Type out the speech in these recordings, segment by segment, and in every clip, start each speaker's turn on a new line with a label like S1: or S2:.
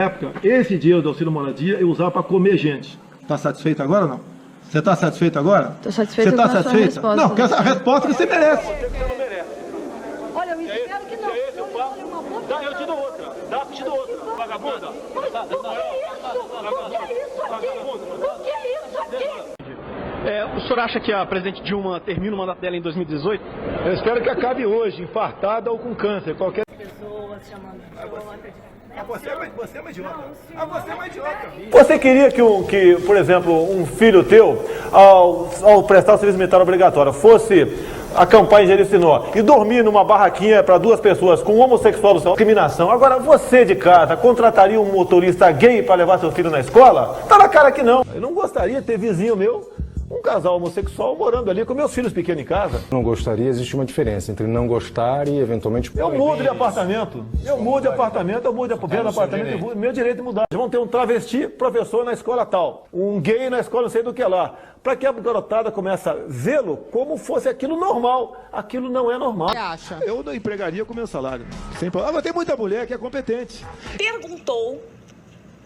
S1: época, esse dinheiro do auxílio moradia eu usava para comer gente. Está satisfeito agora ou não? Você está satisfeito agora?
S2: Estou satisfeita
S1: com a
S2: sua resposta.
S1: Não, porque essa resposta que você merece.
S2: Olha, eu espero que não.
S3: Dá, eu te dou outra. Dá, eu te dou outra. Vagabunda.
S2: O que é isso aqui?
S3: O senhor acha que a presidente Dilma termina o mandato dela em 2018?
S1: Eu espero que acabe hoje, infartada ou com câncer, qualquer... Você é uma idiota. Você é uma idiota. Você queria que, por exemplo, um filho teu, ao prestar o serviço militar obrigatório, fosse acampar em Jericinó e dormir numa barraquinha para duas pessoas com homossexual, discriminação. Agora, você de casa contrataria um motorista gay para levar seu filho na escola? Tá na cara que não. Eu não gostaria de ter vizinho meu, um casal homossexual morando ali com meus filhos pequenos em casa.
S4: Não gostaria, existe uma diferença entre não gostar e eventualmente...
S1: Eu mudo de apartamento, eu mudo de apartamento, meu direito de mudar. Vão ter um travesti professor na escola tal, um gay na escola não sei do que lá, para que a garotada comece a vê-lo como fosse aquilo normal. Aquilo não é normal. Eu não empregaria com meu salário. Mas tem muita mulher que é competente.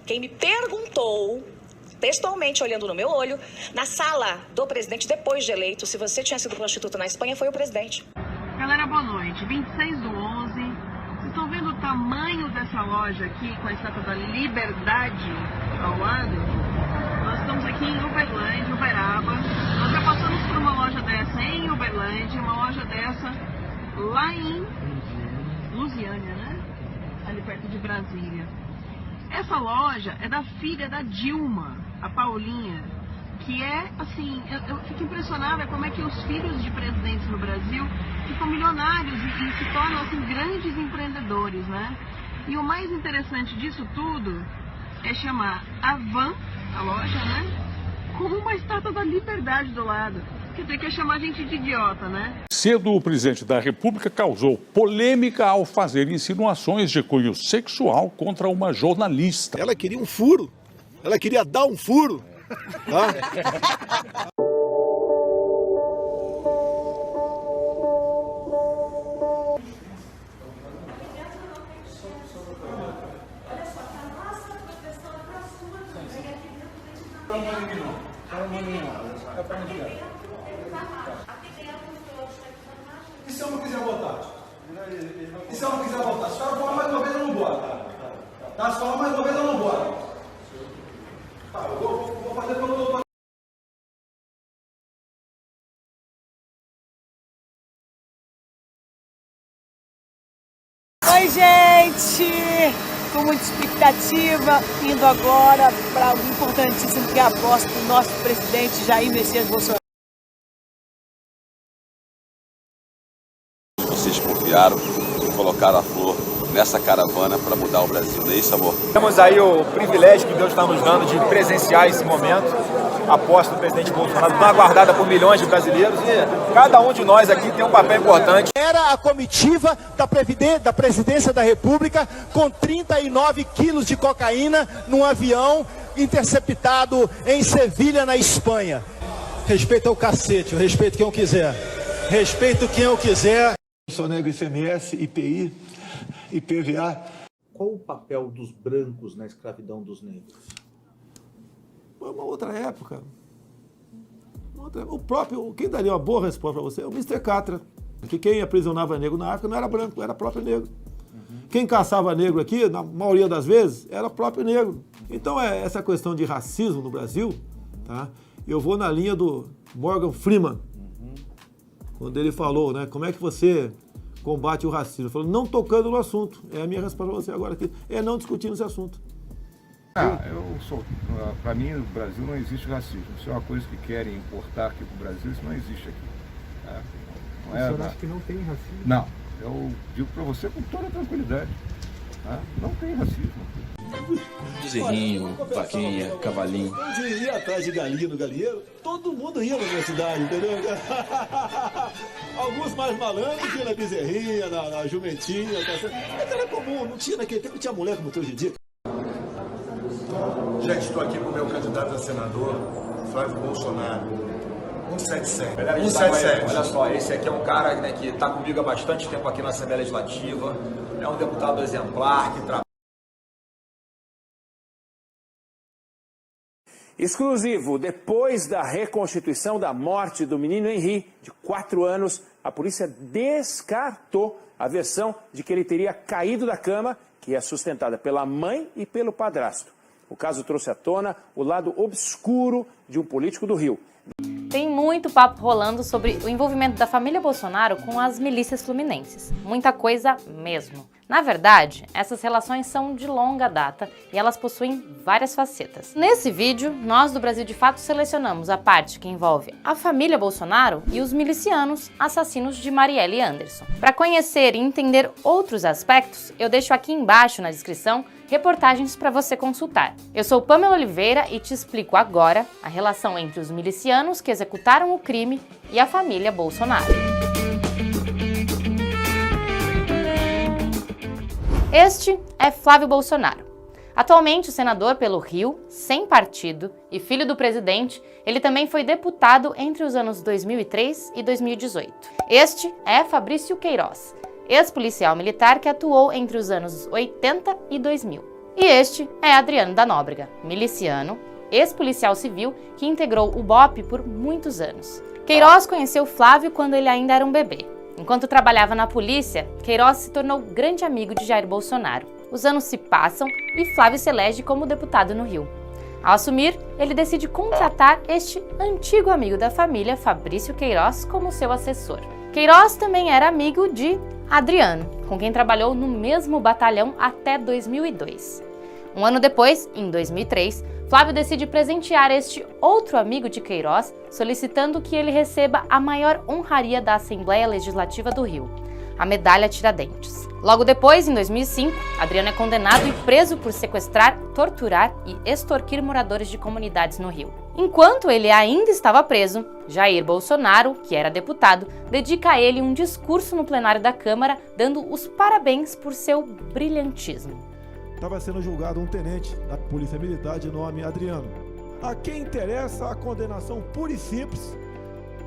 S5: Quem me perguntou, textualmente olhando no meu olho, na sala do presidente depois de eleito, se você tinha sido prostituta na Espanha, foi o presidente.
S6: Galera, boa noite. 26/11. Vocês estão vendo o tamanho dessa loja aqui, com a estátua da Liberdade ao lado? Nós estamos aqui em Uberlândia, Uberaba. Nós já passamos por uma loja dessa em Uberlândia, uma loja dessa lá em Lusiânia, né? Ali perto de Brasília. Essa loja é da filha da Dilma, a Paulinha, que é, assim, eu fico impressionada como é que os filhos de presidentes no Brasil ficam milionários e se tornam, assim, grandes empreendedores, né? E o mais interessante disso tudo é chamar a Van, a loja, né, com uma estátua da Liberdade do lado. Quer dizer, quer chamar a gente de idiota, né?
S7: Cedo, o presidente da República causou polêmica ao fazer insinuações de cunho sexual contra uma jornalista.
S1: Ela queria um furo, ela queria dar um furo. Tá? E se eu não quiser votar? E se eu não quiser votar? Se ela falar mais uma vez, eu não voto. Tá? Se falar mais uma vez, eu não voto. Tá, eu vou fazer pelo doutor.
S8: Oi, gente! Com muita expectativa, indo agora para algo importantíssimo que é a posse do nosso presidente Jair Messias Bolsonaro.
S9: Vocês confiaram e colocaram a flor nessa caravana para mudar o Brasil, não é isso, amor?
S10: Temos aí o privilégio que Deus está nos dando de presenciar esse momento, a posse do presidente Bolsonaro, tão aguardada por milhões de brasileiros, e cada um de nós aqui tem um papel importante.
S11: Era a comitiva da presidência da República com 39 quilos de cocaína num avião interceptado em Sevilha, na Espanha. Respeito ao cacete, eu respeito quem eu quiser. Respeito quem eu quiser.
S1: Sou negro ICMS, IPI, IPVA.
S12: Qual o papel dos brancos na escravidão dos negros?
S1: Foi uma outra época. O próprio, quem daria uma boa resposta para você é o Mr. Catra. Que quem aprisionava negro na África não era branco, era próprio negro. Quem caçava negro aqui, na maioria das vezes, era próprio negro. Então, essa questão de racismo no Brasil, tá? Eu vou na linha do Morgan Freeman, quando ele falou, né, como é que você combate o racismo. Ele falou, não tocando no assunto. É a minha resposta para você agora aqui, é não discutindo esse assunto.
S4: Para mim, no Brasil não existe racismo. Isso é uma coisa que querem importar aqui para o Brasil, isso não existe aqui.
S12: O senhor acha que não tem racismo?
S4: Não, eu digo para você com toda tranquilidade. Não tem racismo.
S9: Bezerrinho, vaquinha, cavalinho.
S1: Onde ia atrás de galinha no galinheiro, todo mundo ia na minha cidade, entendeu? Alguns mais malandros iam na bezerrinha, na jumentinha. Mas era comum, não tinha naquele tempo, não tinha mulher como tem hoje em dia.
S13: Gente, estou aqui com o meu candidato a senador, Flávio Bolsonaro. 177. 177.
S10: Olha só, esse aqui é um cara, né, que está comigo há bastante tempo aqui na Assembleia Legislativa. É um deputado exemplar que trabalha.
S14: Exclusivo, depois da reconstituição da morte do menino Henri, de 4 anos, a polícia descartou a versão de que ele teria caído da cama, que é sustentada pela mãe e pelo padrasto. O caso trouxe à tona o lado obscuro de um político do Rio.
S15: Tem muito papo rolando sobre o envolvimento da família Bolsonaro com as milícias fluminenses. Muita coisa mesmo. Na verdade, essas relações são de longa data e elas possuem várias facetas. Nesse vídeo, nós do Brasil de Fato selecionamos a parte que envolve a família Bolsonaro e os milicianos assassinos de Marielle Anderson. Para conhecer e entender outros aspectos, eu deixo aqui embaixo na descrição reportagens para você consultar. Eu sou Pamela Oliveira e te explico agora a relação entre os milicianos que executaram o crime e a família Bolsonaro. Este é Flávio Bolsonaro. Atualmente senador pelo Rio, sem partido e filho do presidente, ele também foi deputado entre os anos 2003 e 2018. Este é Fabrício Queiroz, ex-policial militar que atuou entre os anos 80 e 2000. E este é Adriano da Nóbrega, miliciano, ex-policial civil que integrou o BOPE por muitos anos. Queiroz conheceu Flávio quando ele ainda era um bebê. Enquanto trabalhava na polícia, Queiroz se tornou grande amigo de Jair Bolsonaro. Os anos se passam e Flávio se elege como deputado no Rio. Ao assumir, ele decide contratar este antigo amigo da família, Fabrício Queiroz, como seu assessor. Queiroz também era amigo de Adriano, com quem trabalhou no mesmo batalhão até 2002. Um ano depois, em 2003, Flávio decide presentear este outro amigo de Queiroz, solicitando que ele receba a maior honraria da Assembleia Legislativa do Rio, a Medalha Tiradentes. Logo depois, em 2005, Adriano é condenado e preso por sequestrar, torturar e extorquir moradores de comunidades no Rio. Enquanto ele ainda estava preso, Jair Bolsonaro, que era deputado, dedica a ele um discurso no plenário da Câmara, dando os parabéns por seu brilhantismo.
S1: Estava sendo julgado um tenente da Polícia Militar de nome Adriano. A quem interessa a condenação pura e simples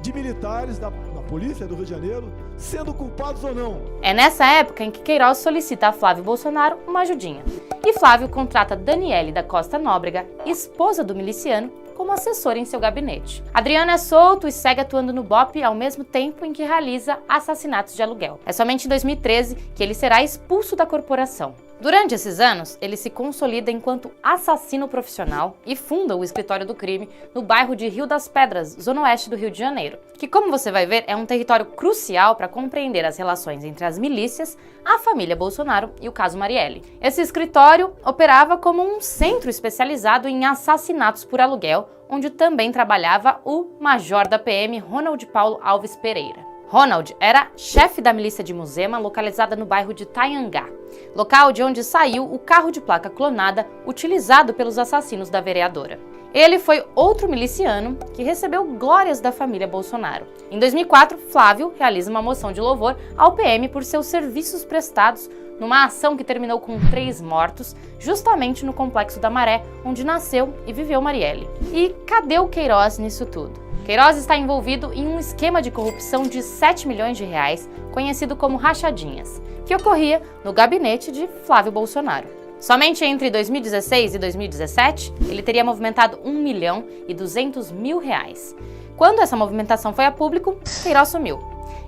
S1: de militares da Polícia do Rio de Janeiro, sendo culpados ou não.
S15: É nessa época em que Queiroz solicita a Flávio Bolsonaro uma ajudinha. E Flávio contrata Daniele da Costa Nóbrega, esposa do miliciano, como assessora em seu gabinete. Adriano é solto e segue atuando no BOPE ao mesmo tempo em que realiza assassinatos de aluguel. É somente em 2013 que ele será expulso da corporação. Durante esses anos, ele se consolida enquanto assassino profissional e funda o escritório do crime no bairro de Rio das Pedras, zona oeste do Rio de Janeiro, que, como você vai ver, é um território crucial para compreender as relações entre as milícias, a família Bolsonaro e o caso Marielle. Esse escritório operava como um centro especializado em assassinatos por aluguel, onde também trabalhava o major da PM Ronald Paulo Alves Pereira. Ronald era chefe da milícia de Muzema, localizada no bairro de Taiangá, local de onde saiu o carro de placa clonada utilizado pelos assassinos da vereadora. Ele foi outro miliciano que recebeu glórias da família Bolsonaro. Em 2004, Flávio realiza uma moção de louvor ao PM por seus serviços prestados numa ação que terminou com 3 mortos, justamente no Complexo da Maré, onde nasceu e viveu Marielle. E cadê o Queiroz nisso tudo? Queiroz está envolvido em um esquema de corrupção de 7 milhões de reais, conhecido como rachadinhas, que ocorria no gabinete de Flávio Bolsonaro. Somente entre 2016 e 2017, ele teria movimentado 1.200.000 reais. Quando essa movimentação foi a público, Queiroz sumiu.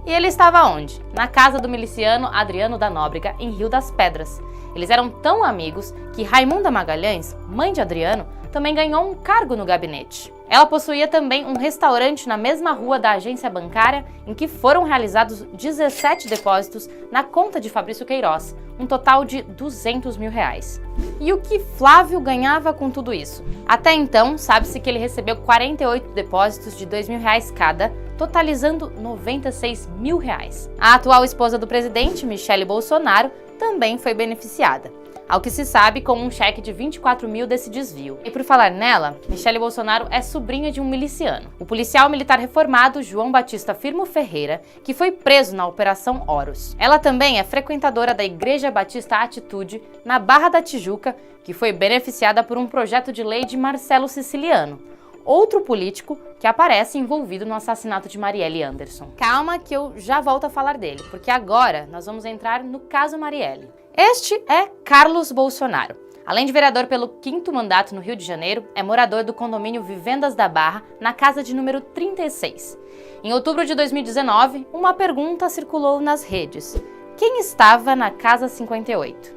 S15: E ele estava onde? Na casa do miliciano Adriano da Nóbrega, em Rio das Pedras. Eles eram tão amigos que Raimunda Magalhães, mãe de Adriano, também ganhou um cargo no gabinete. Ela possuía também um restaurante na mesma rua da agência bancária em que foram realizados 17 depósitos na conta de Fabrício Queiroz, um total de 200 mil reais. E o que Flávio ganhava com tudo isso? Até então, sabe-se que ele recebeu 48 depósitos de 2 mil reais cada, totalizando 96 mil reais. A atual esposa do presidente, Michele Bolsonaro, também foi beneficiada, ao que se sabe, com um cheque de 24 mil desse desvio. E por falar nela, Michele Bolsonaro é sobrinha de um miliciano, o policial militar reformado João Batista Firmo Ferreira, que foi preso na Operação Horus. Ela também é frequentadora da Igreja Batista Atitude, na Barra da Tijuca, que foi beneficiada por um projeto de lei de Marcelo Siciliano, outro político que aparece envolvido no assassinato de Marielle Anderson. Calma que eu já volto a falar dele, porque agora nós vamos entrar no caso Marielle. Este é Carlos Bolsonaro, Além de vereador pelo 5º mandato no Rio de Janeiro, é morador do condomínio Vivendas da Barra, na casa de número 36. Em outubro de 2019, uma pergunta circulou nas redes. Quem estava na Casa 58?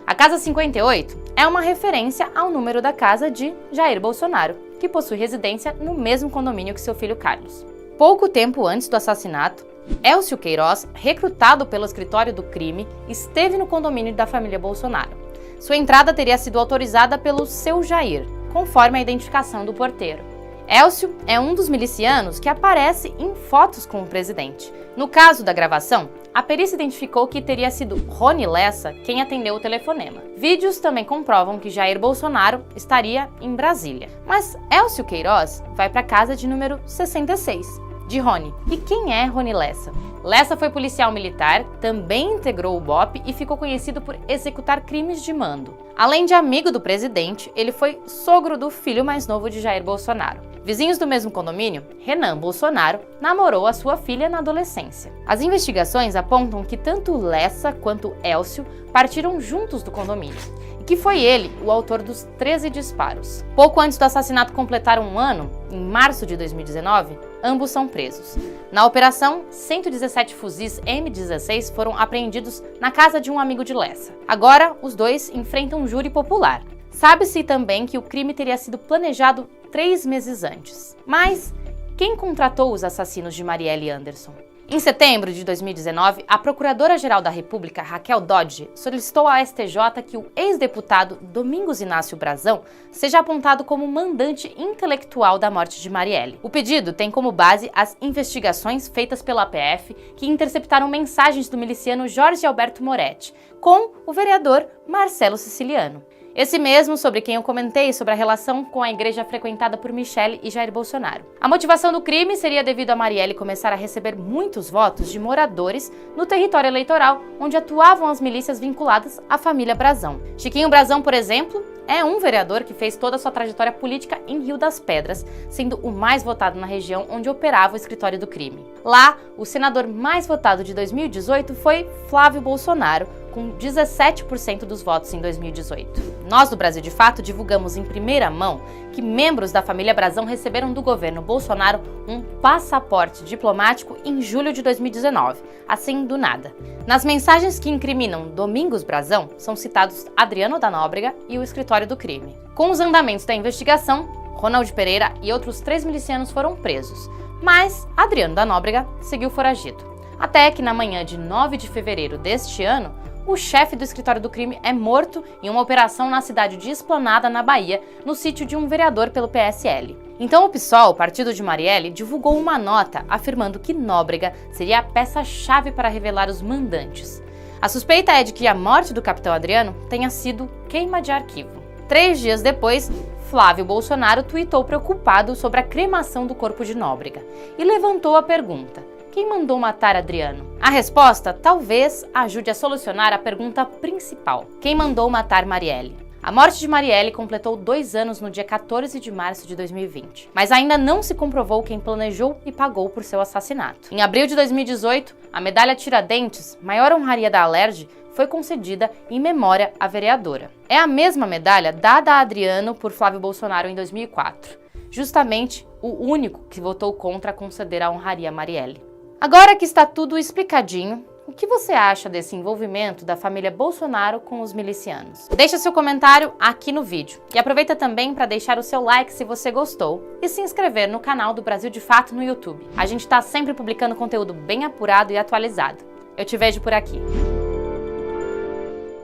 S15: A Casa 58 é uma referência ao número da casa de Jair Bolsonaro, que possui residência no mesmo condomínio que seu filho Carlos. Pouco tempo antes do assassinato, Elcio Queiroz, recrutado pelo escritório do crime, esteve no condomínio da família Bolsonaro. Sua entrada teria sido autorizada pelo seu Jair, conforme a identificação do porteiro. Elcio é um dos milicianos que aparece em fotos com o presidente. No caso da gravação, a perícia identificou que teria sido Rony Lessa quem atendeu o telefonema. Vídeos também comprovam que Jair Bolsonaro estaria em Brasília. Mas Elcio Queiroz vai para a casa de número 66, de Rony. E quem é Rony Lessa? Lessa foi policial militar, também integrou o BOPE e ficou conhecido por executar crimes de mando. Além de amigo do presidente, ele foi sogro do filho mais novo de Jair Bolsonaro. Vizinhos do mesmo condomínio, Renan Bolsonaro namorou a sua filha na adolescência. As investigações apontam que tanto Lessa quanto Elcio partiram juntos do condomínio, e que foi ele o autor dos 13 disparos. Pouco antes do assassinato completar um ano, em março de 2019, ambos são presos. Na operação, 117 fuzis M16 foram apreendidos na casa de um amigo de Lessa. Agora, os dois enfrentam um júri popular. Sabe-se também que o crime teria sido planejado 3 meses antes. Mas quem contratou os assassinos de Marielle Anderson? Em setembro de 2019, a Procuradora-Geral da República, Raquel Dodge, solicitou ao STJ que o ex-deputado Domingos Inácio Brazão seja apontado como mandante intelectual da morte de Marielle. O pedido tem como base as investigações feitas pela PF que interceptaram mensagens do miliciano Jorge Alberto Moretti com o vereador Marcelo Siciliano. Esse mesmo sobre quem eu comentei sobre a relação com a igreja frequentada por Michele e Jair Bolsonaro. A motivação do crime seria devido a Marielle começar a receber muitos votos de moradores no território eleitoral, onde atuavam as milícias vinculadas à família Brazão. Chiquinho Brazão, por exemplo, é um vereador que fez toda a sua trajetória política em Rio das Pedras, sendo o mais votado na região onde operava o escritório do crime. Lá, o senador mais votado de 2018 foi Flávio Bolsonaro, com 17% dos votos em 2018. Nós do Brasil de Fato divulgamos em primeira mão que membros da família Brazão receberam do governo Bolsonaro um passaporte diplomático em julho de 2019, assim do nada. Nas mensagens que incriminam Domingos Brazão, são citados Adriano da Nóbrega e o escritório do crime. Com os andamentos da investigação, Ronald Pereira e outros 3 milicianos foram presos, mas Adriano da Nóbrega seguiu foragido. Até que na manhã de 9 de fevereiro deste ano, o chefe do escritório do crime é morto em uma operação na cidade de Esplanada, na Bahia, no sítio de um vereador pelo PSL. Então o PSOL, partido de Marielle, divulgou uma nota afirmando que Nóbrega seria a peça-chave para revelar os mandantes. A suspeita é de que a morte do capitão Adriano tenha sido queima de arquivo. 3 dias depois, Flávio Bolsonaro tuitou preocupado sobre a cremação do corpo de Nóbrega e levantou a pergunta: quem mandou matar Adriano? A resposta talvez ajude a solucionar a pergunta principal: quem mandou matar Marielle? A morte de Marielle completou 2 anos no dia 14 de março de 2020, mas ainda não se comprovou quem planejou e pagou por seu assassinato. Em abril de 2018, a medalha Tiradentes, maior honraria da Alerj, foi concedida em memória à vereadora. É a mesma medalha dada a Adriano por Flávio Bolsonaro em 2004, justamente o único que votou contra conceder a honraria a Marielle. Agora que está tudo explicadinho, o que você acha desse envolvimento da família Bolsonaro com os milicianos? Deixa seu comentário aqui no vídeo. E aproveita também para deixar o seu like se você gostou e se inscrever no canal do Brasil de Fato no YouTube. A gente está sempre publicando conteúdo bem apurado e atualizado. Eu te vejo por aqui.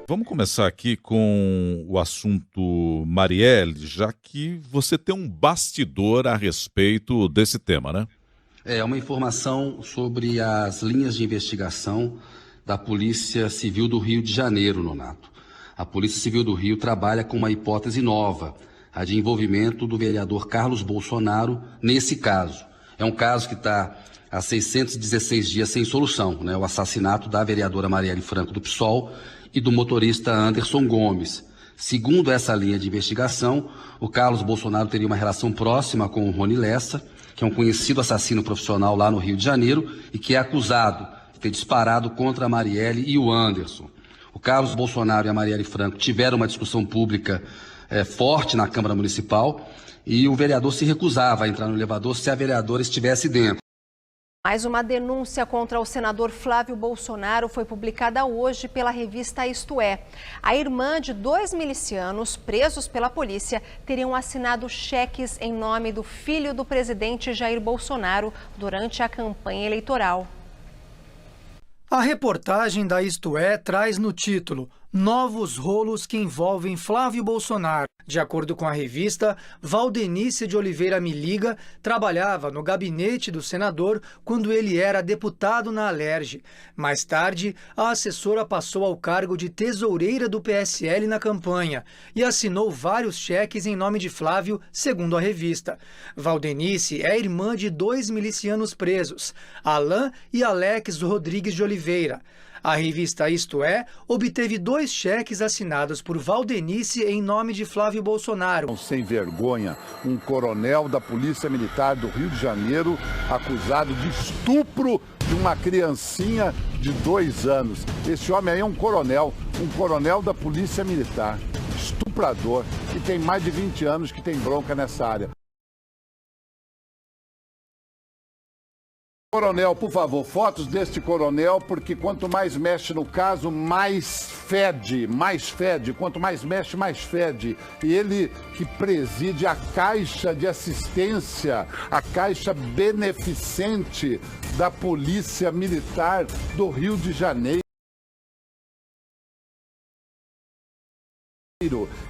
S16: Vamos começar aqui com o assunto Marielle, já que você tem um bastidor a respeito desse tema, né?
S17: É uma informação sobre as linhas de investigação da Polícia Civil do Rio de Janeiro, Nonato. A Polícia Civil do Rio trabalha com uma hipótese nova, a de envolvimento do vereador Carlos Bolsonaro nesse caso. É um caso que está há 616 dias sem solução, né? O assassinato da vereadora Marielle Franco do PSOL e do motorista Anderson Gomes. Segundo essa linha de investigação, o Carlos Bolsonaro teria uma relação próxima com o Rony Lessa, que é um conhecido assassino profissional lá no Rio de Janeiro e que é acusado de ter disparado contra a Marielle e o Anderson. O Carlos Bolsonaro e a Marielle Franco tiveram uma discussão pública forte na Câmara Municipal e o vereador se recusava a entrar no elevador se a vereadora estivesse dentro.
S18: Mais uma denúncia contra o senador Flávio Bolsonaro foi publicada hoje pela revista Isto É. A irmã de 2 milicianos presos pela polícia teriam assinado cheques em nome do filho do presidente Jair Bolsonaro durante a campanha eleitoral.
S19: A reportagem da Isto É traz no título novos rolos que envolvem Flávio Bolsonaro. De acordo com a revista, Valdenice de Oliveira Miliga trabalhava no gabinete do senador quando ele era deputado na Alerj. Mais tarde, a assessora passou ao cargo de tesoureira do PSL na campanha e assinou vários cheques em nome de Flávio, segundo a revista. Valdenice é irmã de 2 milicianos presos, Alain e Alex Rodrigues de Oliveira. A revista Isto É obteve 2 cheques assinados por Valdenice em nome de Flávio Bolsonaro.
S20: Sem vergonha, um coronel da Polícia Militar do Rio de Janeiro acusado de estupro de uma criancinha de 2 anos. Esse homem aí é um coronel da Polícia Militar, estuprador, que tem mais de 20 anos que tem bronca nessa área. Coronel, por favor, fotos deste coronel, porque quanto mais mexe no caso, mais fede. Quanto mais mexe, mais fede. E ele que preside a Caixa de Assistência, a Caixa Beneficente da Polícia Militar do Rio de Janeiro.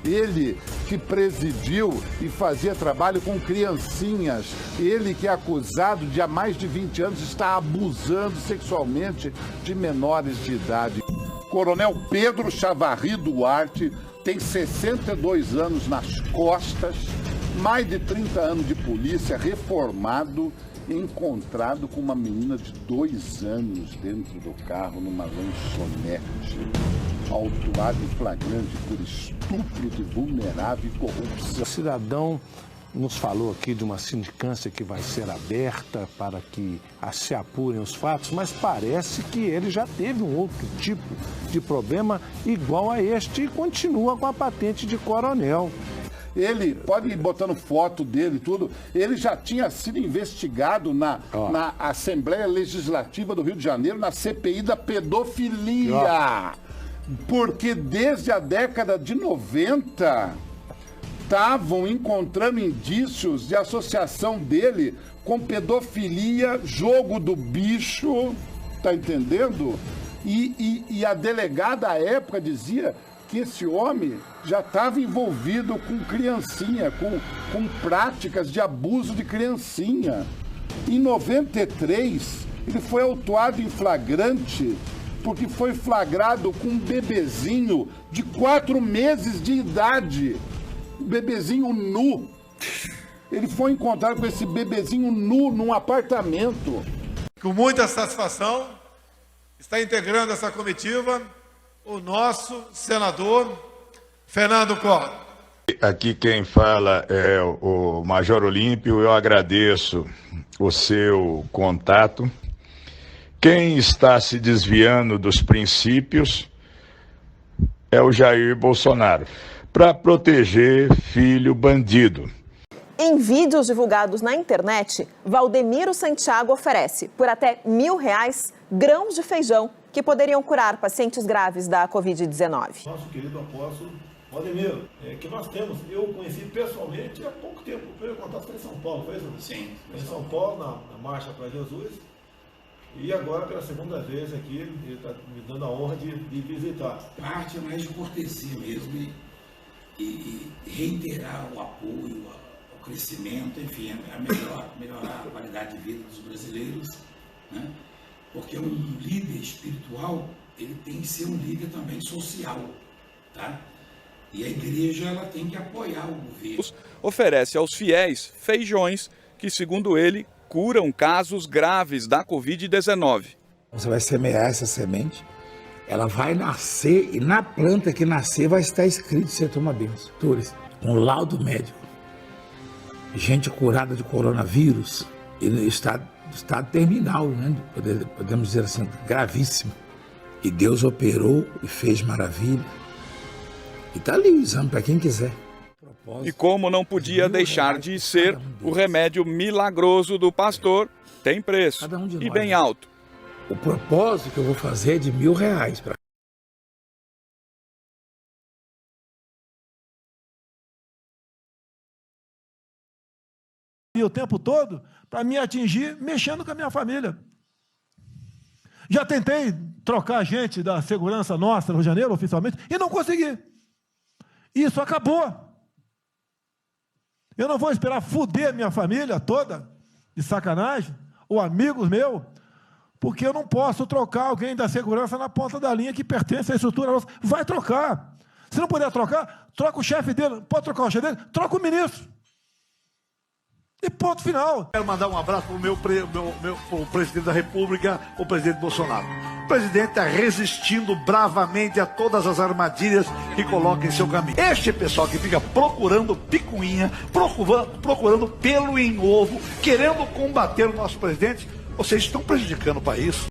S20: Ele que presidiu e fazia trabalho com criancinhas, ele que é acusado de há mais de 20 anos estar abusando sexualmente de menores de idade. Coronel Pedro Chavarri Duarte tem 62 anos nas costas, mais de 30 anos de polícia, reformado, encontrado com uma menina de 2 anos dentro do carro numa lanchonete, autuado em flagrante por estupro de vulnerável e corrupção.
S1: O cidadão nos falou aqui de uma sindicância que vai ser aberta para que se apurem os fatos, mas parece que ele já teve um outro tipo de problema igual a este e continua com a patente de coronel.
S20: Ele, pode ir botando foto dele e tudo, ele já tinha sido investigado na Assembleia Legislativa do Rio de Janeiro, na CPI da pedofilia. Porque desde a década de 90, estavam encontrando indícios de associação dele com pedofilia, jogo do bicho, tá entendendo? E a delegada à época dizia que esse homem já estava envolvido com criancinha, com práticas de abuso de criancinha. Em 93, ele foi autuado em flagrante porque foi flagrado com um bebezinho de 4 meses de idade, um bebezinho nu. Ele foi encontrado com esse bebezinho nu num apartamento.
S21: Com muita satisfação, está integrando essa comitiva o nosso senador Fernando Collor.
S4: Aqui quem fala é o Major Olímpio. Eu agradeço o seu contato. Quem está se desviando dos princípios é o Jair Bolsonaro, para proteger filho bandido.
S22: Em vídeos divulgados na internet, Valdemiro Santiago oferece, por até R$1.000, grãos de feijão que poderiam curar pacientes graves da Covid-19.
S1: Nosso querido apóstolo Valdemiro, que nós temos, eu conheci pessoalmente há pouco tempo. Eu contar, foi em São Paulo, foi isso? Sim. Foi em São Paulo, na Marcha para Jesus. E agora, pela segunda vez aqui, ele está me dando a honra de visitar.
S23: Parte é mais de cortesia mesmo e reiterar o apoio ao crescimento, enfim, melhorar a qualidade de vida dos brasileiros, né? Porque um líder espiritual, ele tem que ser um líder também social, tá? E a igreja, ela tem que apoiar o governo.
S24: Oferece aos fiéis feijões que, segundo ele, curam casos graves da Covid-19.
S25: Você vai semear essa semente, ela vai nascer e na planta que nascer vai estar escrito você toma bênção. Um laudo médico. Gente curada de coronavírus, estado terminal, né? Podemos dizer assim, gravíssimo. E Deus operou e fez maravilha. E tá ali o exame para quem quiser.
S24: E como não podia deixar de ser, o remédio milagroso do pastor tem preço e bem alto.
S25: O propósito que eu vou fazer é de R$1.000 para
S1: E o tempo todo para me atingir mexendo com a minha família. Já tentei trocar gente da segurança nossa no Rio de Janeiro, oficialmente, e não consegui. Isso acabou. Eu não vou esperar fuder minha família toda, de sacanagem, ou amigos meus, porque eu não posso trocar alguém da segurança na ponta da linha que pertence à estrutura nossa. Vai trocar. Se não puder trocar, troca o chefe dele. Pode trocar o chefe dele? Troca o ministro. E ponto final.
S13: Quero mandar um abraço para o presidente da República, o presidente Bolsonaro. O presidente está resistindo bravamente a todas as armadilhas que coloca em seu caminho. Este pessoal que fica procurando picuinha, procurando pelo em ovo, querendo combater o nosso presidente, vocês estão prejudicando o país.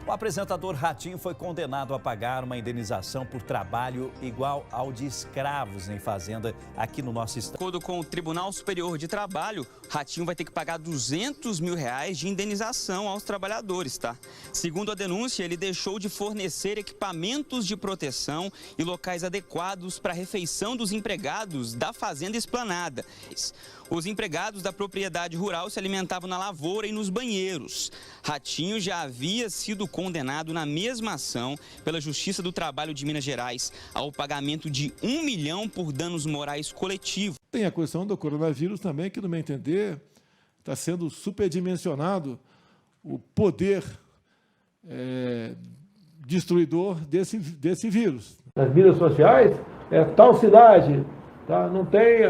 S2: O apresentador Ratinho foi condenado a pagar uma indenização por trabalho igual ao de escravos em fazenda aqui no nosso estado.
S3: De acordo com o Tribunal Superior de Trabalho, Ratinho vai ter que pagar R$200 mil de indenização aos trabalhadores, tá? Segundo a denúncia, ele deixou de fornecer equipamentos de proteção e locais adequados para a refeição dos empregados da Fazenda Esplanada. Os empregados da propriedade rural se alimentavam na lavoura e nos banheiros. Ratinho já havia sido condenado na mesma ação pela Justiça do Trabalho de Minas Gerais ao pagamento de R$1 milhão por danos morais coletivos.
S1: Tem a questão do coronavírus também, que, no meu entender, está sendo superdimensionado o poder destruidor desse vírus. Nas mídias sociais, tal cidade, tá, não tem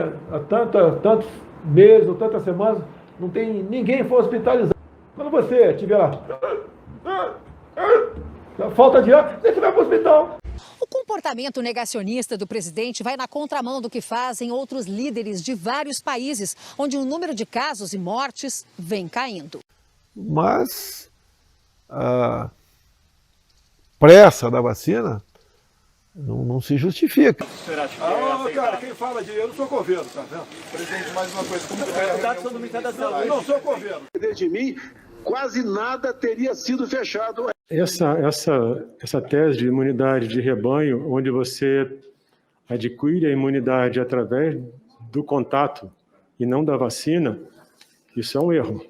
S1: tantos meses ou tantas semanas, não tem ninguém foi hospitalizado. Quando você estiver lá, falta de ar, você vai para o hospital.
S5: O comportamento negacionista do presidente vai na contramão do que fazem outros líderes de vários países, onde o número de casos e mortes vem caindo.
S1: Mas a pressa da vacina não se justifica. Cara, quem fala de eu não sou coveiro, tá vendo?
S13: Presidente, mais uma coisa, como foi
S1: eu não sou coveiro.
S13: de mim, quase nada teria sido fechado.
S6: Essa tese de imunidade de rebanho, onde você adquire a imunidade através do contato e não da vacina, isso é um erro.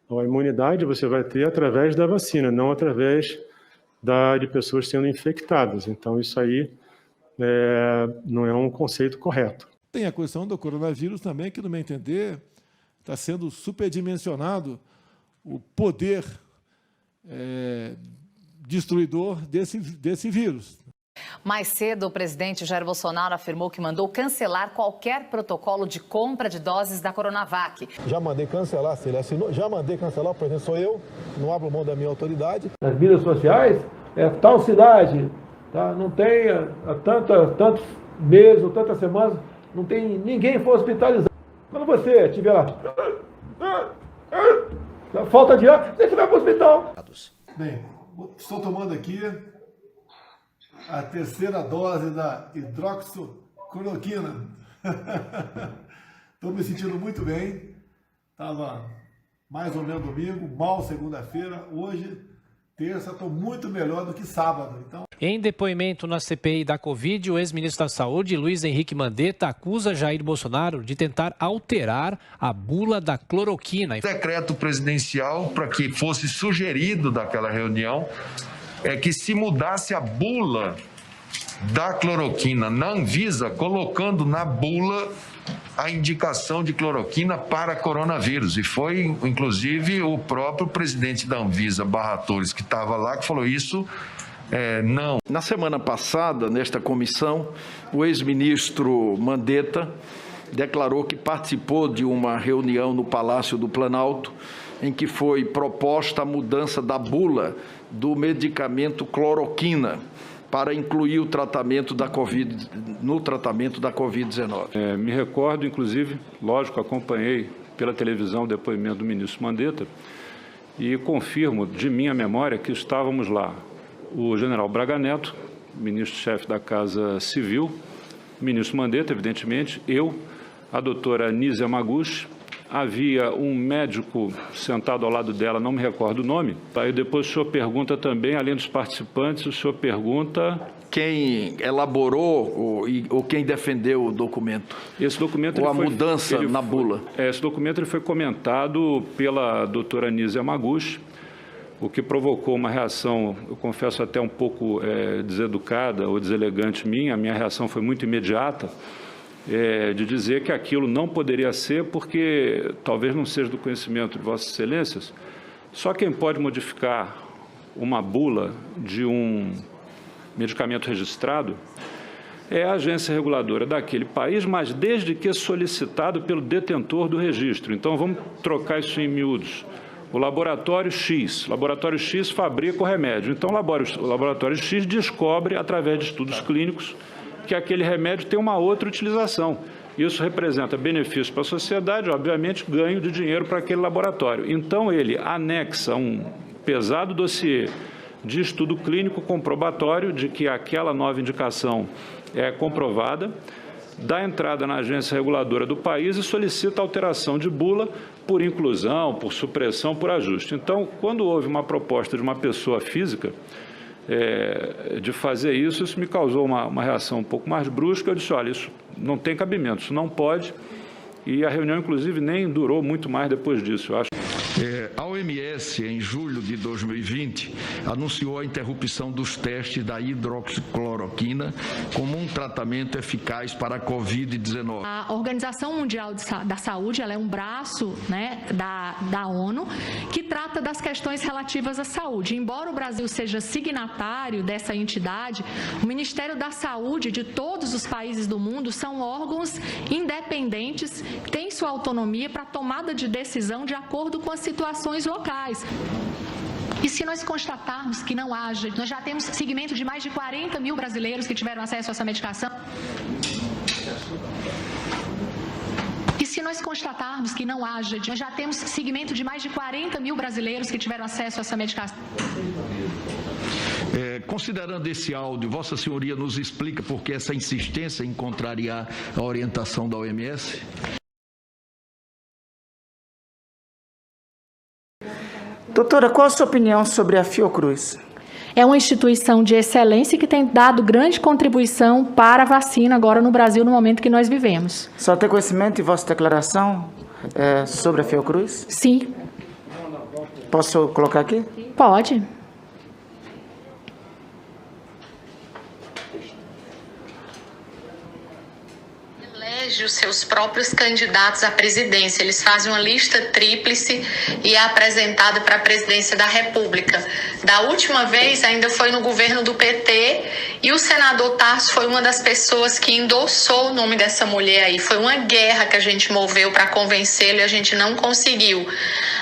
S6: A imunidade você vai ter através da vacina, não através de pessoas sendo infectadas. Então, isso aí não é um conceito correto.
S1: Tem a questão do coronavírus também, que, no meu entender, está sendo superdimensionado o poder destruidor desse vírus.
S7: Mais cedo, o presidente Jair Bolsonaro afirmou que mandou cancelar qualquer protocolo de compra de doses da Coronavac.
S1: Já mandei cancelar, se ele assinou, já mandei cancelar, o presidente sou eu, não abro mão da minha autoridade. Nas mídias sociais, tal cidade, tá, não tem tantos meses ou tantas semanas, não tem ninguém foi hospitalizado. Quando você estiver lá, falta de ar, você vai para o hospital. Bem, estou tomando aqui a terceira dose da hidroxicloroquina. Estou me sentindo muito bem. Estava mais ou menos domingo, mal segunda-feira. Hoje, terça, estou muito melhor do que sábado. Então...
S26: Em depoimento na CPI da Covid, o ex-ministro da Saúde, Luiz Henrique Mandetta, acusa Jair Bolsonaro de tentar alterar a bula da cloroquina.
S27: Decreto presidencial, para que fosse sugerido daquela reunião, que se mudasse a bula da cloroquina na Anvisa, colocando na bula a indicação de cloroquina para coronavírus. E foi, inclusive, o próprio presidente da Anvisa, Barra Torres, que estava lá, que falou isso, não.
S28: Na semana passada, nesta comissão, o ex-ministro Mandetta declarou que participou de uma reunião no Palácio do Planalto, em que foi proposta a mudança da bula do medicamento cloroquina para incluir o tratamento da Covid, no tratamento da Covid-19.
S6: Me recordo, inclusive, lógico, acompanhei pela televisão o depoimento do ministro Mandetta e confirmo de minha memória que estávamos lá
S8: o general Braga Neto, ministro-chefe da Casa Civil, o ministro Mandetta, evidentemente, eu, a doutora Anísia Yamaguchi, havia um médico sentado ao lado dela, não me recordo o nome. Aí depois o senhor pergunta também, além dos participantes, o senhor pergunta...
S28: Quem elaborou ou quem defendeu o documento?
S8: Esse documento...
S28: Ou a mudança na bula?
S8: Esse documento ele foi comentado pela doutora Anísia Yamaguchi, o que provocou uma reação, eu confesso até um pouco deseducada ou deselegante minha. A minha reação foi muito imediata, de dizer que aquilo não poderia ser, porque talvez não seja do conhecimento de Vossas Excelências, só quem pode modificar uma bula de um medicamento registrado é a agência reguladora daquele país, mas desde que solicitado pelo detentor do registro. Então, vamos trocar isso em miúdos. O laboratório X fabrica o remédio. Então, o laboratório X descobre, através de estudos clínicos, que aquele remédio tem uma outra utilização. Isso representa benefício para a sociedade, obviamente, ganho de dinheiro para aquele laboratório. Então, ele anexa um pesado dossiê de estudo clínico comprobatório de que aquela nova indicação é comprovada, dá entrada na agência reguladora do país e solicita alteração de bula por inclusão, por supressão, por ajuste. Então, quando houve uma proposta de uma pessoa física de fazer isso me causou uma reação um pouco mais brusca. Eu disse, olha, isso não tem cabimento, isso não pode. E a reunião, inclusive, nem durou muito mais depois disso, eu acho.
S27: A OMS, em julho de 2020, anunciou a interrupção dos testes da hidroxicloroquina como um tratamento eficaz para a Covid-19.
S9: A Organização Mundial da Saúde, ela é um braço, da ONU, que trata das questões relativas à saúde. Embora o Brasil seja signatário dessa entidade, o Ministério da Saúde de todos os países do mundo são órgãos independentes, têm sua autonomia para tomada de decisão de acordo com as situações locais. E se nós constatarmos que não haja, nós já temos segmento de mais de 40 mil brasileiros que tiveram acesso a essa medicação. E se nós constatarmos que não haja, nós já temos segmento de mais de 40 mil brasileiros que tiveram acesso a essa medicação.
S27: Considerando esse áudio, Vossa Senhoria nos explica por que essa insistência em contrariar a orientação da OMS?
S10: Doutora, qual a sua opinião sobre a Fiocruz?
S9: É uma instituição de excelência que tem dado grande contribuição para a vacina agora no Brasil, no momento que nós vivemos.
S10: Só tem conhecimento de vossa declaração sobre a Fiocruz?
S9: Sim.
S10: Posso colocar aqui?
S9: Pode.
S11: Os seus próprios candidatos à presidência. Eles fazem uma lista tríplice e é apresentada para a presidência da República. Da última vez, ainda foi no governo do PT, e o senador Tarso foi uma das pessoas que endossou o nome dessa mulher aí. Foi uma guerra que a gente moveu para convencê-lo e a gente não conseguiu.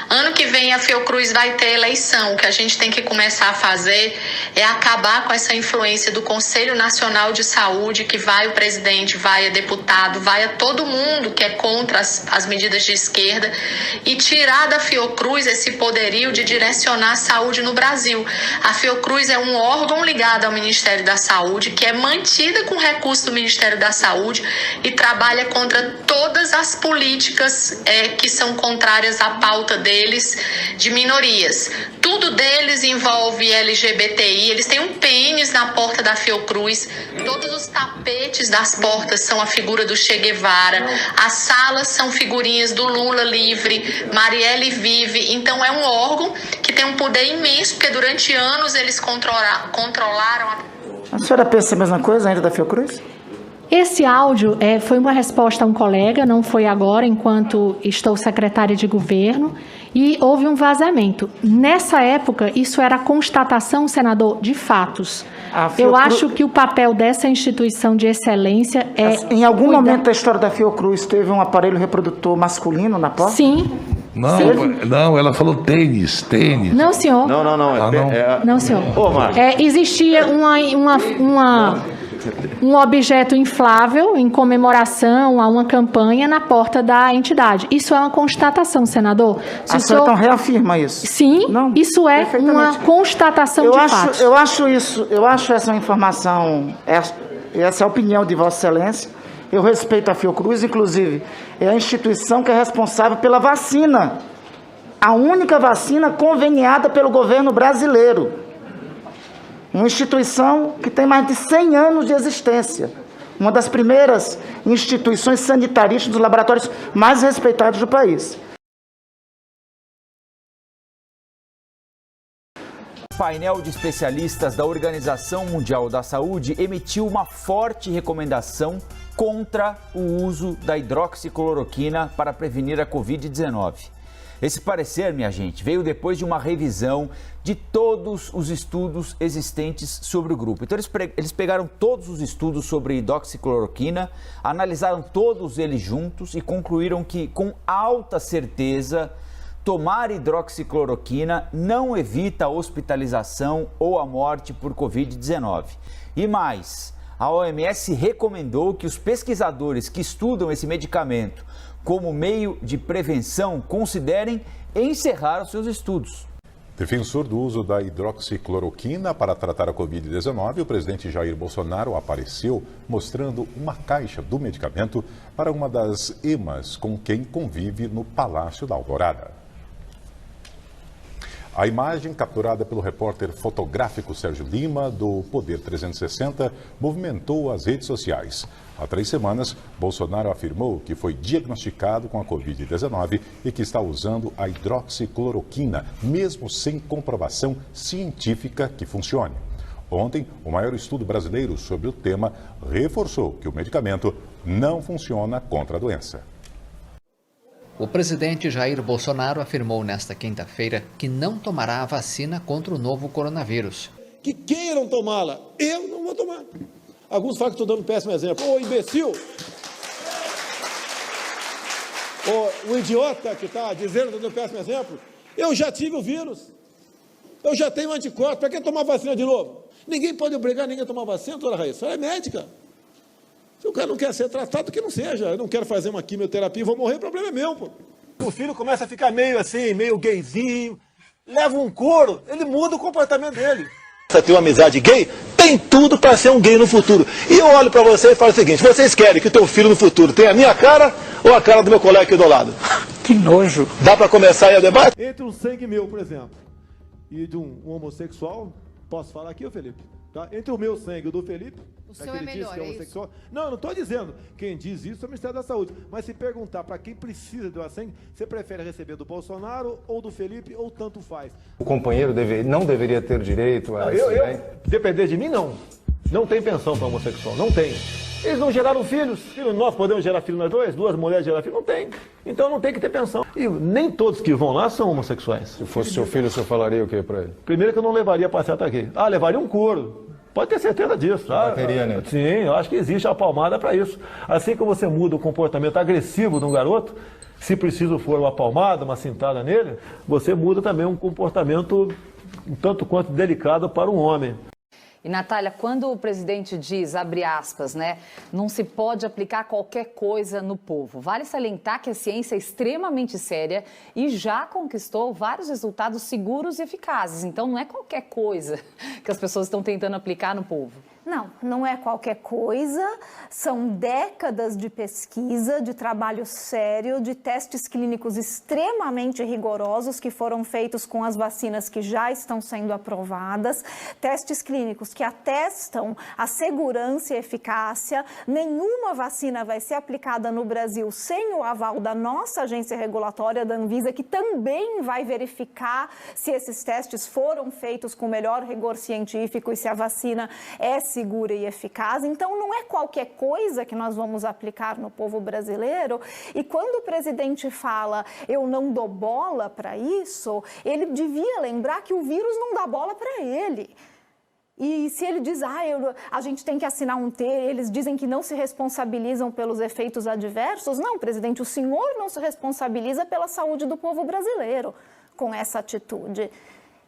S11: Ano que vem a Fiocruz vai ter eleição. O que a gente tem que começar a fazer é acabar com essa influência do Conselho Nacional de Saúde, que vai o presidente, vai a deputado, vai a todo mundo que é contra as medidas de esquerda, e tirar da Fiocruz esse poderio de direcionar a saúde no Brasil. A Fiocruz é um órgão ligado ao Ministério da Saúde, que é mantida com recursos do Ministério da Saúde e trabalha contra todas as políticas que são contrárias à pauta deles de minorias. Tudo deles envolve LGBTI, eles têm um pênis na porta da Fiocruz, todos os tapetes das portas são a figura do Che Guevara, as salas são figurinhas do Lula livre, Marielle vive. Então é um órgão que tem um poder imenso, porque durante anos eles controlaram
S10: a senhora pensa a mesma coisa ainda da Fiocruz?
S9: Esse áudio foi uma resposta a um colega, não foi agora, enquanto estou secretária de governo, e houve um vazamento. Nessa época, isso era constatação, senador, de fatos. Eu acho que o papel dessa instituição de excelência é...
S10: Em algum momento da história da Fiocruz, teve um aparelho reprodutor masculino na porta?
S9: Sim.
S12: Não, ela falou tênis.
S9: Não, senhor.
S28: Não.
S9: Não, senhor.
S28: Ô, Márcio.
S9: Existia uma um objeto inflável em comemoração a uma campanha na porta da entidade. Isso é uma constatação, senador?
S10: A senhora então reafirma isso?
S9: Sim, não, isso é uma constatação de fato.
S10: Eu acho essa informação, essa é a opinião de Vossa Excelência. Eu respeito a Fiocruz, inclusive, é a instituição que é responsável pela vacina. A única vacina conveniada pelo governo brasileiro. Uma instituição que tem mais de 100 anos de existência. Uma das primeiras instituições sanitaristas dos laboratórios mais respeitados do país.
S14: O painel de especialistas da Organização Mundial da Saúde emitiu uma forte recomendação contra o uso da hidroxicloroquina para prevenir a Covid-19. Esse parecer, minha gente, veio depois de uma revisão de todos os estudos existentes sobre o grupo. Então, eles pegaram todos os estudos sobre hidroxicloroquina, analisaram todos eles juntos e concluíram que, com alta certeza, tomar hidroxicloroquina não evita a hospitalização ou a morte por Covid-19. E mais, a OMS recomendou que os pesquisadores que estudam esse medicamento como meio de prevenção considerem encerrar os seus estudos.
S15: Defensor do uso da hidroxicloroquina para tratar a Covid-19, o presidente Jair Bolsonaro apareceu mostrando uma caixa do medicamento para uma das EMAs com quem convive no Palácio da Alvorada. A imagem capturada pelo repórter fotográfico Sérgio Lima, do Poder 360, movimentou as redes sociais. Há 3 semanas, Bolsonaro afirmou que foi diagnosticado com a Covid-19 e que está usando a hidroxicloroquina, mesmo sem comprovação científica que funcione. Ontem, o maior estudo brasileiro sobre o tema reforçou que o medicamento não funciona contra a doença.
S16: O presidente Jair Bolsonaro afirmou nesta quinta-feira que não tomará a vacina contra o novo coronavírus.
S1: Que queiram tomá-la, eu não vou tomar. Alguns falam que estou dando um péssimo exemplo. Ô imbecil! O idiota que está dizendo que estou dando um péssimo exemplo, eu já tive o vírus. Eu já tenho anticorpos. Para que tomar vacina de novo? Ninguém pode obrigar ninguém a tomar vacina, doutora Raíssa. Ela é médica. Se o cara não quer ser tratado, que não seja. Eu não quero fazer uma quimioterapia e vou morrer, o problema é meu, pô. O filho começa a ficar meio assim, meio gayzinho, leva um couro, ele muda o comportamento dele.
S17: Você tem uma amizade gay, tem tudo para ser um gay no futuro. E eu olho para você e falo o seguinte, vocês querem que o teu filho no futuro tenha a minha cara ou a cara do meu colega aqui do lado?
S10: Que nojo.
S17: Dá para começar aí o debate?
S1: Entre um sangue meu, por exemplo, e de um homossexual, posso falar aqui, ô Felipe? Tá? Entre o meu sangue e o do Felipe,
S18: o seu é melhor,
S1: que é homossexual. Não, não estou dizendo. Quem diz isso é o Ministério da Saúde. Mas se perguntar para quem precisa de doar sangue, você prefere receber do Bolsonaro ou do Felipe ou tanto faz?
S19: O companheiro não deveria ter direito a isso, né?
S1: Depender de mim, não. Não tem pensão para homossexual, não tem. Eles não geraram filhos. Nós podemos gerar filho nós dois? 2 mulheres gerar filho? Não tem. Então não tem que ter pensão. E nem todos que vão lá são homossexuais.
S19: Se fosse seu filho, você falaria o que para ele?
S1: Primeiro que eu não levaria passeata aqui. Levaria um couro. Pode ter certeza disso.
S19: Bateria, né?
S1: Sim, eu acho que existe a palmada para isso. Assim que você muda o comportamento agressivo de um garoto, se preciso for uma palmada, uma cintada nele, você muda também um comportamento um tanto quanto delicado para um homem.
S7: E, Natália, quando o presidente diz, abre aspas, né, não se pode aplicar qualquer coisa no povo, vale salientar que a ciência é extremamente séria e já conquistou vários resultados seguros e eficazes. Então, não é qualquer coisa que as pessoas estão tentando aplicar no povo.
S20: Não, não é qualquer coisa, são décadas de pesquisa, de trabalho sério, de testes clínicos extremamente rigorosos que foram feitos com as vacinas que já estão sendo aprovadas, testes clínicos que atestam a segurança e eficácia. Nenhuma vacina vai ser aplicada no Brasil sem o aval da nossa agência regulatória, da Anvisa, que também vai verificar se esses testes foram feitos com o melhor rigor científico e se a vacina é segura e eficaz. Então, não é qualquer coisa que nós vamos aplicar no povo brasileiro. E quando o presidente fala, eu não dou bola para isso, ele devia lembrar que o vírus não dá bola para ele. E se ele diz, a gente tem que assinar um termo, eles dizem que não se responsabilizam pelos efeitos adversos. Não, presidente, o senhor não se responsabiliza pela saúde do povo brasileiro com essa atitude.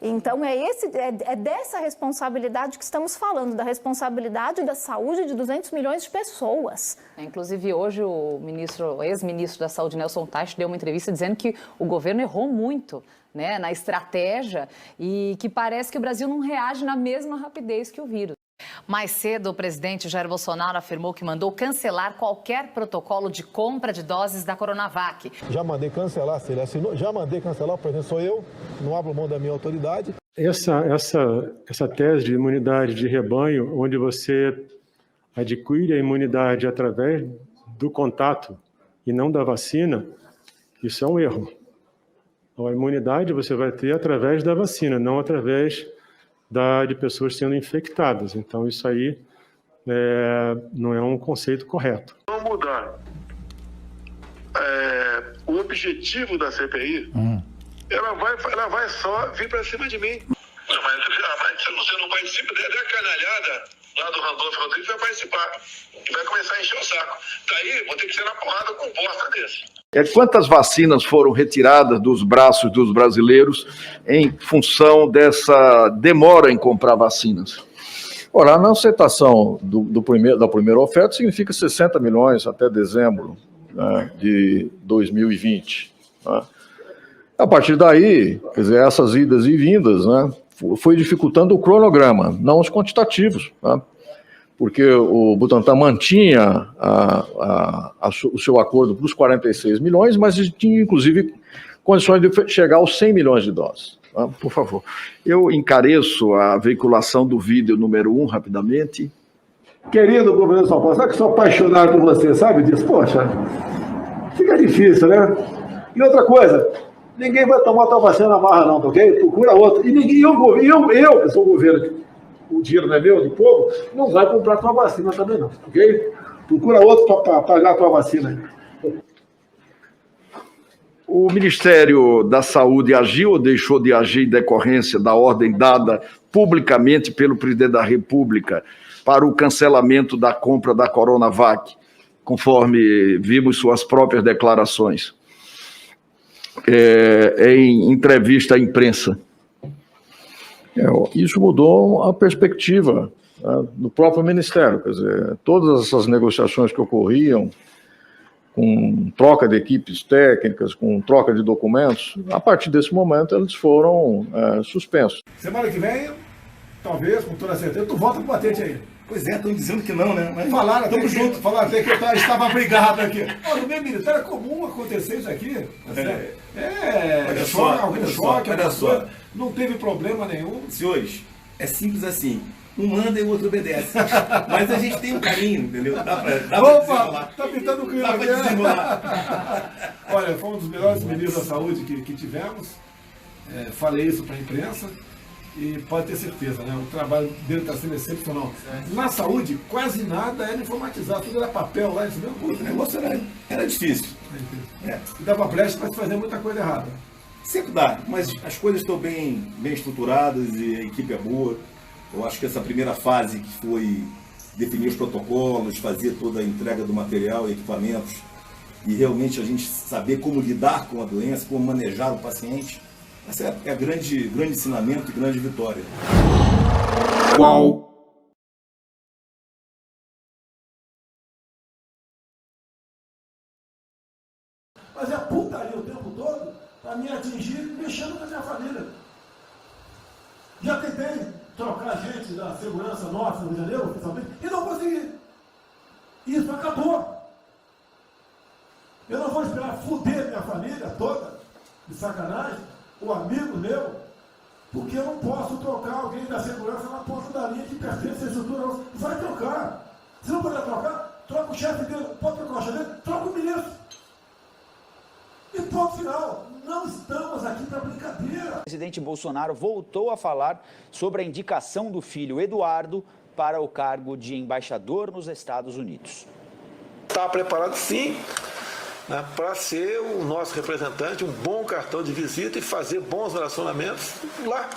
S20: Então, é dessa responsabilidade que estamos falando, da responsabilidade da saúde de 200 milhões de pessoas.
S7: Inclusive, hoje, o ex-ministro da Saúde, Nelson Teich, deu uma entrevista dizendo que o governo errou muito, né, na estratégia e que parece que o Brasil não reage na mesma rapidez que o vírus. Mais cedo, o presidente Jair Bolsonaro afirmou que mandou cancelar qualquer protocolo de compra de doses da Coronavac.
S2: Já mandei cancelar, se ele assinou, já mandei cancelar, o presidente sou eu, não abro mão da minha autoridade.
S6: Essa tese de imunidade de rebanho, onde você adquire a imunidade através do contato e não da vacina, isso é um erro. A imunidade você vai ter através da vacina, não através de pessoas sendo infectadas. Então, isso aí não é um conceito correto.
S4: Vamos mudar. O objetivo da CPI, ela vai só vir para cima de mim. Não, mas se você não participa, da canalhada lá do Randolfo Rodrigues vai participar. E vai começar a encher o saco. Daí, vou ter que ser na porrada com bosta desse.
S28: Quantas vacinas foram retiradas dos braços dos brasileiros em função dessa demora em comprar vacinas?
S18: Ora, a aceitação da primeira oferta significa 60 milhões até dezembro, né, de 2020. Né? A partir daí, quer dizer, essas idas e vindas, né, foi dificultando o cronograma, não os quantitativos, né? Porque o Butantan mantinha o seu acordo para os 46 milhões, mas tinha, inclusive, condições de chegar aos 100 milhões de doses.
S28: Tá? Por favor. Eu encareço a veiculação do vídeo número 1, rapidamente.
S2: Querido governador de São Paulo, sabe que sou apaixonado por você, sabe disso? Poxa, fica difícil, né? E outra coisa, ninguém vai tomar tua vacina na marra não, tá ok? Procura outro. E ninguém, eu que sou o governo, o dinheiro não é meu, do povo, não vai comprar tua vacina também não, ok? Procura outro para pagar a tua vacina.
S28: O Ministério da Saúde agiu ou deixou de agir em decorrência da ordem dada publicamente pelo presidente da República para o cancelamento da compra da Coronavac, conforme vimos suas próprias declarações em entrevista à imprensa?
S18: Isso mudou a perspectiva, né, do próprio Ministério. Quer dizer, todas essas negociações que ocorriam, com troca de equipes técnicas, com troca de documentos, a partir desse momento eles foram suspensos.
S2: Semana que vem, talvez, com toda certeza, tu volta pro batente aí.
S21: Pois é, estão dizendo que não, né? Mas
S2: falaram até que eu estava brigado aqui. No meio militar é comum acontecer isso aqui. Olha só. Não teve problema nenhum.
S21: Senhores, é simples assim. Um manda e o outro obedece. Mas a gente tem um carinho, entendeu? Dá pra desenrolar.
S2: Tá pintando o clima aqui. Olha, foi um dos melhores ministros da saúde que tivemos. Falei isso para a imprensa. E pode ter certeza, né? O trabalho dele está sendo excepcional. Na saúde, quase nada era informatizado, tudo era papel lá, isso mesmo.
S21: O negócio era difícil.
S2: E dava brecha para se fazer muita coisa errada.
S21: Sempre dá, mas as coisas estão bem estruturadas e a equipe é boa. Eu acho que essa primeira fase que foi definir os protocolos, fazer toda a entrega do material e equipamentos e realmente a gente saber como lidar com a doença, como manejar o paciente, essa é a grande ensinamento e grande vitória.
S2: Qual? Mas é putaria o tempo todo para me atingir mexendo com a minha família. Já tentei trocar gente da segurança nossa no Rio de Janeiro, oficialmente, e não consegui. Isso acabou. Eu não vou esperar fuder minha família toda, de sacanagem, o amigo meu, porque eu não posso trocar alguém da segurança na ponta da linha que pertence à estrutura. Vai trocar. Se não puder trocar, troca o chefe dele. Pode trocar o chefe dele, troca o ministro. E ponto final. Não estamos aqui para brincadeira.
S14: O presidente Bolsonaro voltou a falar sobre a indicação do filho Eduardo para o cargo de embaixador nos Estados Unidos.
S2: Está preparado, sim, né, para ser o nosso representante, um bom cartão de visita e fazer bons relacionamentos lá.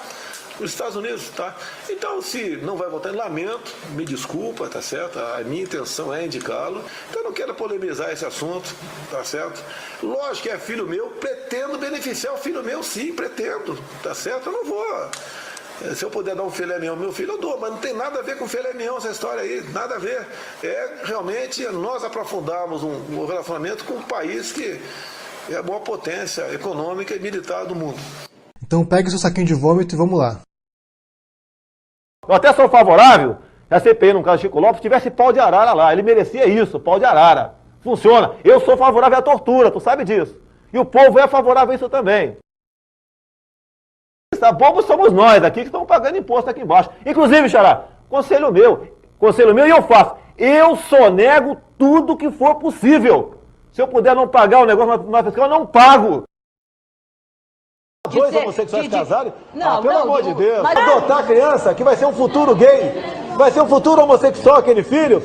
S1: Os Estados Unidos, tá? Então, se não vai votar, lamento, me desculpa, tá certo? A minha intenção é indicá-lo. Então, eu não quero polemizar esse assunto, tá certo? Lógico que é filho meu, pretendo beneficiar o filho meu, sim, pretendo, tá certo? Eu não vou... Se eu puder dar um filé mignon ao meu filho, eu dou, mas não tem nada a ver com filé mignon essa história aí, nada a ver. É realmente nós aprofundarmos um relacionamento com um país que é a maior potência econômica e militar do mundo.
S3: Então pegue seu saquinho de vômito e vamos lá.
S5: Eu até sou favorável que a CPI, no caso de Chico Lopes, tivesse pau de arara lá. Ele merecia isso, pau de arara. Funciona. Eu sou favorável à tortura, tu sabe disso. E o povo é favorável a isso também. Bobos somos nós aqui que estamos pagando imposto aqui embaixo. Inclusive, Xará, conselho meu e eu faço. Eu sonego tudo que for possível. Se eu puder não pagar o negócio na fiscal, eu não pago. Dois homossexuais casarem?
S20: Não,
S5: pelo amor de Deus.
S20: mas-
S5: Adotar a criança que vai ser um futuro gay, vai ser um futuro homossexual aquele filho.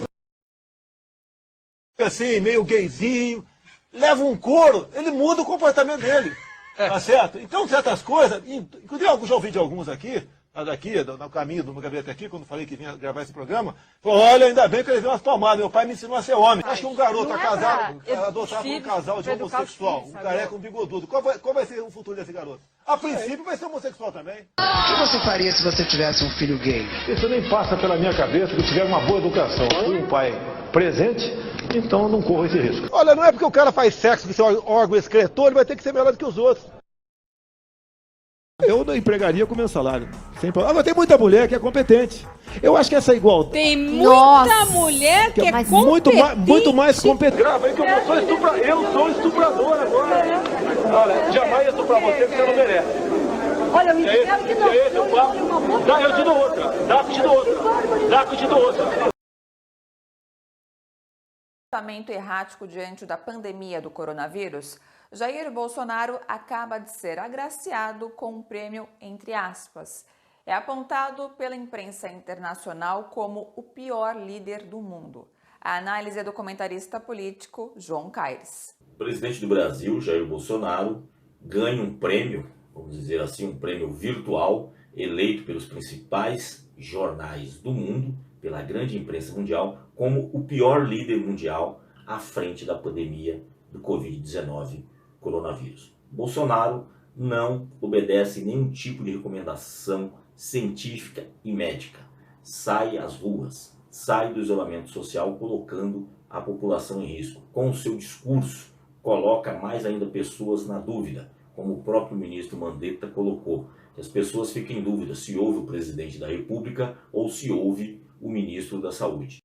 S1: Assim, meio gayzinho, leva um couro, ele muda o comportamento dele. Tá certo? Então, certas coisas, inclusive eu já ouvi de alguns aqui, no caminho do meu gabinete aqui, quando falei que vinha gravar esse programa, falou, olha, ainda bem que ele deu umas palmadas, meu pai me ensinou a ser homem. Acho que um garoto casado, adotar um casal de homossexual, um careca, um bigodudo, qual vai ser o futuro desse garoto? A princípio vai ser homossexual também.
S13: O que você faria se você tivesse um filho gay?
S1: Isso nem passa pela minha cabeça que tiver uma boa educação. Fui um pai presente, então eu não corro esse risco. Olha, não é porque o cara faz sexo com seu órgão excretor, ele vai ter que ser melhor do que os outros. Eu não empregaria com meu salário. Agora tem muita mulher que é competente. Eu acho que essa igualdade...
S22: Tem muita mulher que é competente.
S1: Muito mais competente. Grava aí que eu sou estuprador agora. Olha, jamais estuprar você porque você não merece.
S22: Olha, eu me espero que não.
S1: Eu te dou outra. Dá que eu te dou outra.
S23: Comportamento errático diante da pandemia do coronavírus, Jair Bolsonaro acaba de ser agraciado com um prêmio entre aspas. É apontado pela imprensa internacional como o pior líder do mundo. A análise é do comentarista político João Caires.
S24: O presidente do Brasil, Jair Bolsonaro, ganha um prêmio, vamos dizer assim, um prêmio virtual, eleito pelos principais jornais do mundo, pela grande imprensa mundial, como o pior líder mundial à frente da pandemia do Covid-19, coronavírus. Bolsonaro não obedece nenhum tipo de recomendação científica e médica. Sai às ruas, sai do isolamento social, colocando a população em risco. Com o seu discurso, coloca mais ainda pessoas na dúvida, como o próprio ministro Mandetta colocou. Que as pessoas fiquem em dúvida se houve o presidente da República ou se houve o ministro da Saúde.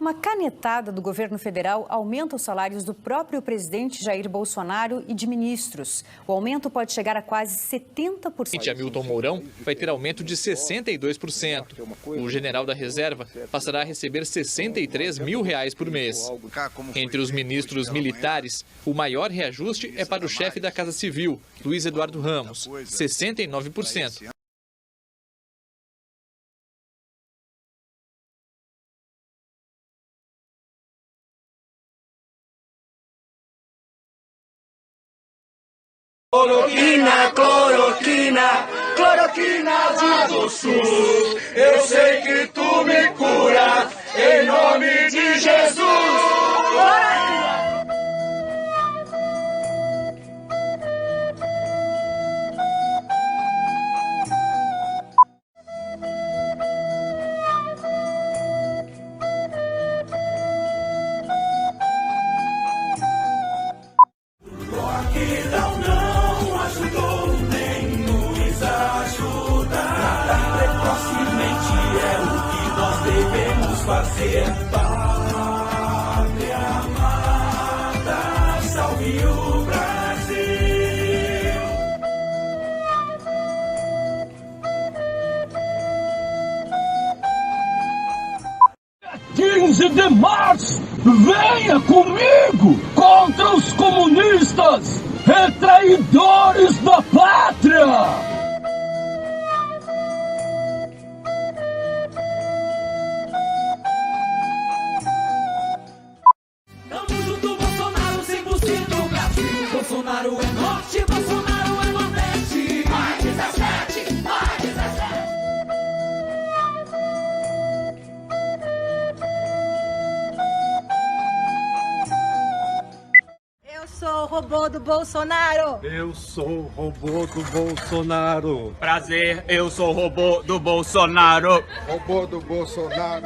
S25: Uma canetada do governo federal aumenta os salários do próprio presidente Jair Bolsonaro e de ministros. O aumento pode chegar a quase 70%.
S26: Hamilton Mourão vai ter aumento de 62%. O general da reserva passará a receber R$ 63 mil por mês. Entre os ministros militares, o maior reajuste é para o chefe da Casa Civil, Luiz Eduardo Ramos, 69%.
S22: Cloroquina, cloroquina, cloroquina do SUS. Eu sei que tu me cura, em nome de Jesus. Fazer pátria amada, salve o Brasil. 15 de março, venha comigo contra os comunistas e traidores da pátria. Bolsonaro é norte, Bolsonaro é nordeste. Mais 17, mais 17.
S8: sou o robô do Bolsonaro.
S9: Eu sou o robô do Bolsonaro.
S22: Prazer, eu sou o robô do Bolsonaro.
S9: Robô do Bolsonaro.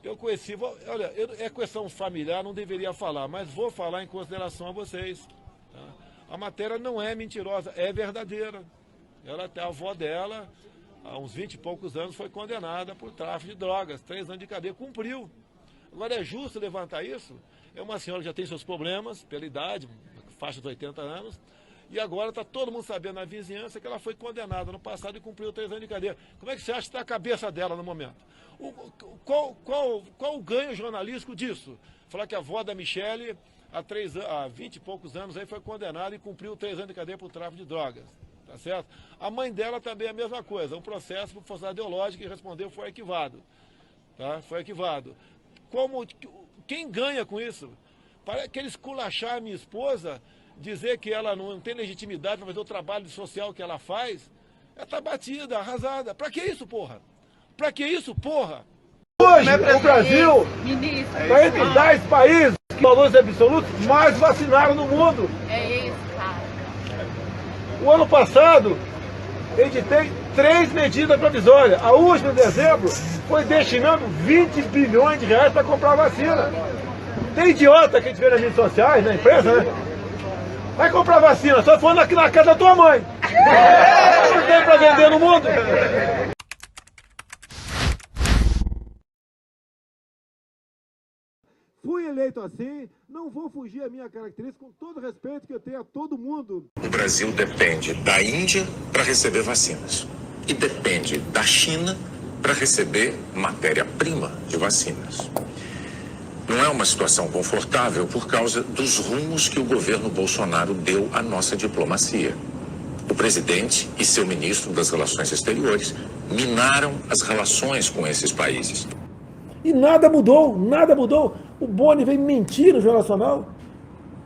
S1: Eu conheci, olha, é questão familiar, não deveria falar, mas vou falar em consideração a vocês. Tá? A matéria não é mentirosa, é verdadeira. A avó dela, há uns 20 e poucos anos, foi condenada por tráfico de drogas, 3 anos de cadeia, cumpriu. Agora, é justo levantar isso? É uma senhora que já tem seus problemas, pela idade, faixa de 80 anos, e agora está todo mundo sabendo na vizinhança que ela foi condenada no passado e cumpriu 3 anos de cadeia. Como é que você acha que está a cabeça dela no momento? Qual o ganho jornalístico disso? Falar que a avó da Michele, há 20 e poucos anos, aí foi condenada e cumpriu 3 anos de cadeia por tráfico de drogas. Tá certo? A mãe dela também é a mesma coisa. Um processo por falsidade ideológica e respondeu foi arquivado. Tá? Foi arquivado. Quem ganha com isso? Para aquele esculachar a minha esposa, dizer que ela não tem legitimidade para fazer o trabalho social que ela faz, ela está batida, arrasada. Para que isso, porra? Para que isso, porra? Hoje, o Brasil está entre 10 países que, valores absolutos, mais vacinaram no mundo.
S8: É isso, cara.
S1: O ano passado, editei 3 medidas provisórias. A última, em dezembro, foi destinando 20 bilhões de reais para comprar vacina. Tem idiota que a gente vê nas redes sociais, na empresa, né? Vai comprar vacina, só for aqui na casa da tua mãe. Não tem para vender no mundo. Fui eleito assim, não vou fugir a minha característica, com todo o respeito que eu tenho a todo mundo.
S10: O Brasil depende da Índia para receber vacinas e depende da China para receber matéria-prima de vacinas. Não é uma situação confortável por causa dos rumos que o governo Bolsonaro deu à nossa diplomacia. O presidente e seu ministro das Relações Exteriores minaram as relações com esses países.
S1: E nada mudou, nada mudou. O Boni vem mentir no Jornal Nacional,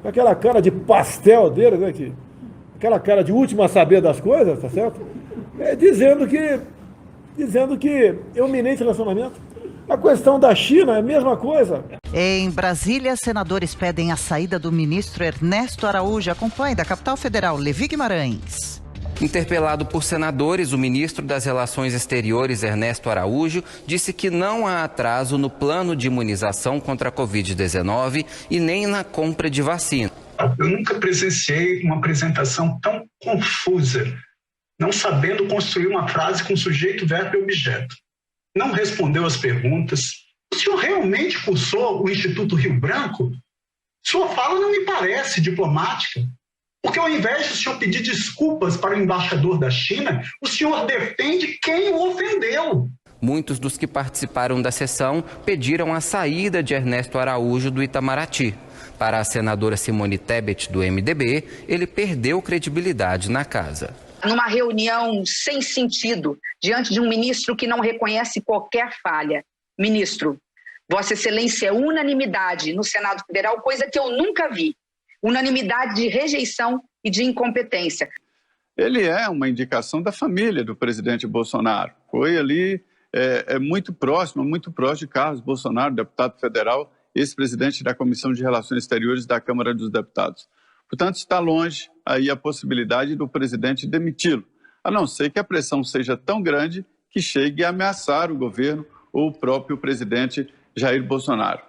S1: com aquela cara de pastel dele, né, aquela cara de último a saber das coisas, tá certo? Dizendo que eu minei esse relacionamento. A questão da China é a mesma coisa.
S11: Em Brasília, senadores pedem a saída do ministro Ernesto Araújo. Acompanhe da capital federal, Levi Guimarães.
S12: Interpelado por senadores, o ministro das Relações Exteriores, Ernesto Araújo, disse que não há atraso no plano de imunização contra a Covid-19 e nem na compra de vacina.
S15: Eu nunca presenciei uma apresentação tão confusa, não sabendo construir uma frase com sujeito, verbo e objeto. Não respondeu às perguntas. O senhor realmente cursou o Instituto Rio Branco? Sua fala não me parece diplomática. Porque ao invés de o senhor pedir desculpas para o embaixador da China, o senhor defende quem o ofendeu.
S12: Muitos dos que participaram da sessão pediram a saída de Ernesto Araújo do Itamaraty. Para a senadora Simone Tebet, do MDB, ele perdeu credibilidade na casa.
S16: Numa reunião sem sentido, diante de um ministro que não reconhece qualquer falha. Ministro, Vossa Excelência é unanimidade no Senado Federal, coisa que eu nunca vi. Unanimidade de rejeição e de incompetência.
S27: Ele é uma indicação da família do presidente Bolsonaro. Foi ali muito próximo de Carlos Bolsonaro, deputado federal, ex-presidente da Comissão de Relações Exteriores da Câmara dos Deputados. Portanto, está longe aí a possibilidade do presidente demiti-lo, a não ser que a pressão seja tão grande que chegue a ameaçar o governo ou o próprio presidente Jair Bolsonaro.